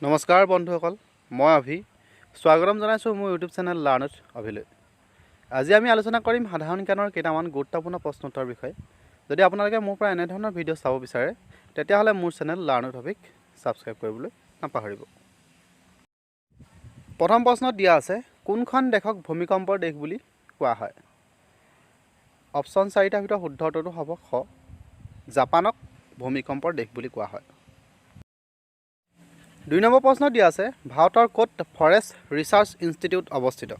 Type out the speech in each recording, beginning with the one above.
নমস্কাৰ বন্ধুসকল, মই অভি। স্বাগতম জনাইছোঁ মোৰ ইউটিউব চেনেল লাৰ্ণ উইথ অভিলৈ। আজি আমি আলোচনা কৰিম সাধাৰণ জ্ঞানৰ কেইটামান গুৰুত্বপূৰ্ণ প্ৰশ্ন উত্তৰ বিষয়ে। যদি আপোনালোকে মোৰ পৰা এনেধৰণৰ ভিডিঅ' চাব বিচাৰে তেতিয়াহ'লে মোৰ channel learn with Abhik subscribe কৰিবলৈ নাপাহৰিব। প্ৰথম প্ৰশ্নত দিয়া আছে, কোনখন দেশক ভূমিকম্পৰ দেশ বুলি কোৱা হয়? অপশ্যন 4টাৰ ভিতৰত শুদ্ধ উত্তৰটো হ'ব খ, জাপানক ভূমিকম্পৰ দেশ বুলি কোৱা হয়। 2 নম্বৰ প্ৰশ্ন দিয়া আছে, ভাৰতৰ ক'ত ফৰেষ্ট ৰিচাৰ্চ ইনষ্টিটিউট অৱস্থিত?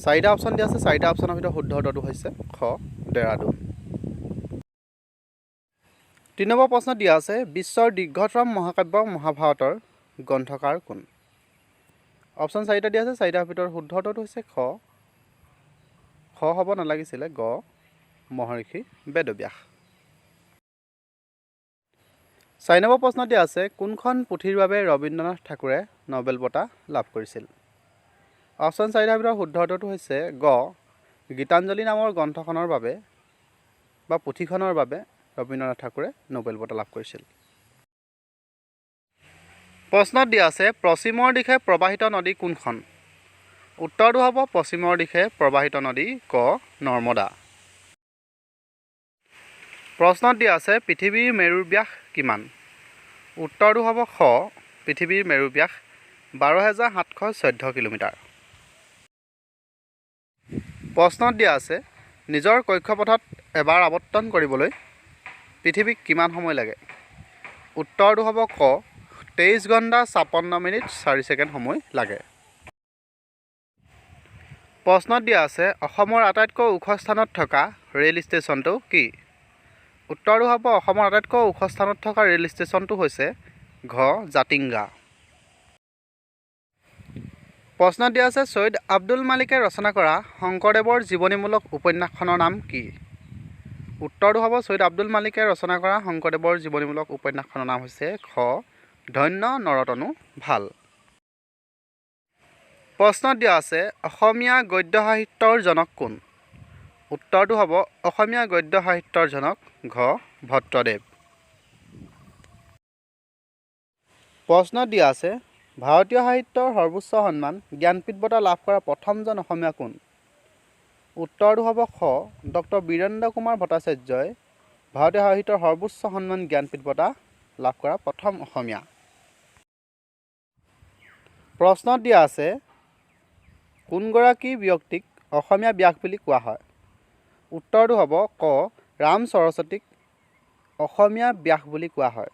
4টা অপশ্যন দিয়া আছে, 4টা অপশ্যনৰ ভিতৰত শুদ্ধ উত্তৰটো হৈছে খ, ডেৰাডুন। 3 নম্বৰ প্ৰশ্ন দিয়া আছে, বিশ্বৰ দীৰ্ঘতম মহাকাব্য মহাভাৰতৰ গ্ৰন্থকাৰ কোন? অপশ্যন 4টা দিয়া আছে, 4টাৰ ভিতৰত শুদ্ধ উত্তৰটো হৈছে খ হ'ব নালাগিছিলে, গ, মহৰ্ষি বেদব্যাস। 4 নম্বৰ প্ৰশ্ন দিয়া আছে, কোনখন পুথিৰ বাবে ৰবীন্দ্ৰনাথ ঠাকুৰে নোবেল বঁটা লাভ কৰিছিল? অপশ্যন 4টাৰ ভিতৰত শুদ্ধ উত্তৰটো হৈছে গ, গীতাঞ্জলি নামৰ গ্ৰন্থখনৰ বাবে বা পুথিখনৰ বাবে ৰবীন্দ্ৰনাথ ঠাকুৰে নোবেল বঁটা লাভ কৰিছিল। প্ৰশ্নত দিয়া আছে, পশ্চিমৰ দিশে প্ৰবাহিত নদী কোনখন? উত্তৰটো হ'ব পশ্চিমৰ দিশে প্ৰবাহিত নদী ক, নৰ্মদা। প্ৰশ্নত দিয়া আছে, পৃথিৱীৰ মেৰুৰ ব্যাস কিমান? উত্তৰটো হ'ব খ, পৃথিৱীৰ মেৰুৰ ব্যাস 12,714 কিলোমিটাৰ। প্ৰশ্নত দিয়া আছে, নিজৰ কক্ষপথত এবাৰ আৱৰ্তন কৰিবলৈ পৃথিৱীক কিমান সময় লাগে? উত্তৰটো হ'ব ক, 23 ঘণ্টা 56 মিনিট 4 ছেকেণ্ড সময় লাগে। প্ৰশ্নত দিয়া আছে, অসমৰ আটাইতকৈ ওখ স্থানত থকা ৰেল ষ্টেচনটো কি? উত্তৰটো হ'ব অসমৰ আটাইতকৈ ওখ স্থানত থকা ৰেল ষ্টেচনটো হৈছে ঘ, জাতিংগা। প্ৰশ্নত দিয়া আছে, ছৈয়দ আব্দুল মালিকে ৰচনা কৰা শংকৰদেৱৰ জীৱনীমূলক উপন্যাসখনৰ নাম কি? উত্তৰটো হ'ব ছৈয়দ আব্দুল মালিকে ৰচনা কৰা শংকৰদেৱৰ জীৱনীমূলক উপন্যাসখনৰ নাম হৈছে খ, ধন্য নৰতনু ভাল। প্ৰশ্নত দিয়া আছে, অসমীয়া গদ্য সাহিত্যৰ জনক কোন? উত্তৰটো হ'ব অসমীয়া গদ্য সাহিত্যৰ জনক ঘ, ভট্টদেৱ। প্ৰশ্নত দিয়া আছে, ভাৰতীয় সাহিত্যৰ সৰ্বোচ্চ সন্মান জ্ঞানপীঠ বঁটা লাভ কৰা প্ৰথমজন অসমীয়া কোন? উত্তৰটো হ'ব খ, ডক্টৰ বীৰেন্দ্ৰ কুমাৰ ভট্টাচাৰ্যই ভাৰতীয় সাহিত্যৰ সৰ্বোচ্চ সন্মান জ্ঞানপীঠ বঁটা লাভ কৰা প্ৰথম অসমীয়া। প্ৰশ্নত দিয়া আছে, কোনগৰাকী ব্যক্তিক অসমীয়া ব্যাস বুলি কোৱা হয়? উত্তৰটো হ'ব ক, ৰাম সৰস্বতীক অসমীয়া ব্যাস বুলি কোৱা হয়।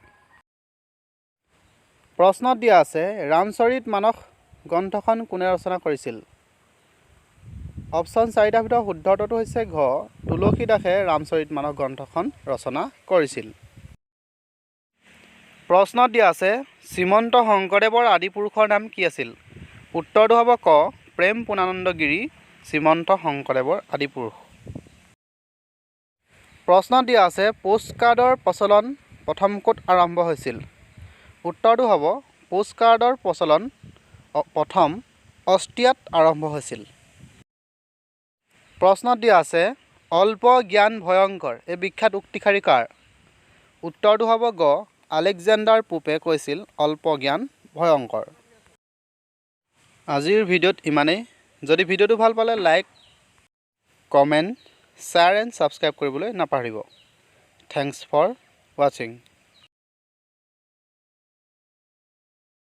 প্ৰশ্নত দিয়া আছে, ৰামচৰিত মানস গ্ৰন্থখন কোনে ৰচনা কৰিছিল? অপশ্যন 4টাৰ ভিতৰত শুদ্ধ উত্তৰটো হৈছে ঘ, তুলসীদাসে ৰামচৰিত মানস গ্ৰন্থখন ৰচনা কৰিছিল। প্ৰশ্নত দিয়া আছে, শ্ৰীমন্ত শংকৰদেৱৰ আদি পুৰুষৰ নাম কি আছিল? উত্তৰটো হ'ব ক, প্ৰেম পুৰ্ণানন্দ গিৰি শ্ৰীমন্ত শংকৰদেৱৰ আদি পুৰুষ। প্ৰশ্নত দিয়া আছে, পোষ্ট কাৰ্ডৰ প্ৰচলন প্ৰথম ক'ত আৰম্ভ হৈছিল? উত্তৰটো হ'ব পোষ্ট কাৰ্ডৰ প্ৰচলন প্ৰথম অষ্ট্ৰিয়াত আৰম্ভ হৈছিল। প্ৰশ্নত দিয়া আছে, অল্প জ্ঞান ভয়ংকৰ এই বিখ্যাত উক্তিষাৰি কাৰ? উত্তৰটো হ'ব গ, আলেকজেণ্ডাৰ পোপে কৈছিল অল্প জ্ঞান ভয়ংকৰ। আজিৰ ভিডিঅ'ত ইমানেই। যদি ভিডিঅ'টো ভাল পালে like, comment, share and subscribe কৰিবলৈ নাপাহৰিব। থেংকছ ফৰ ৱাচিং।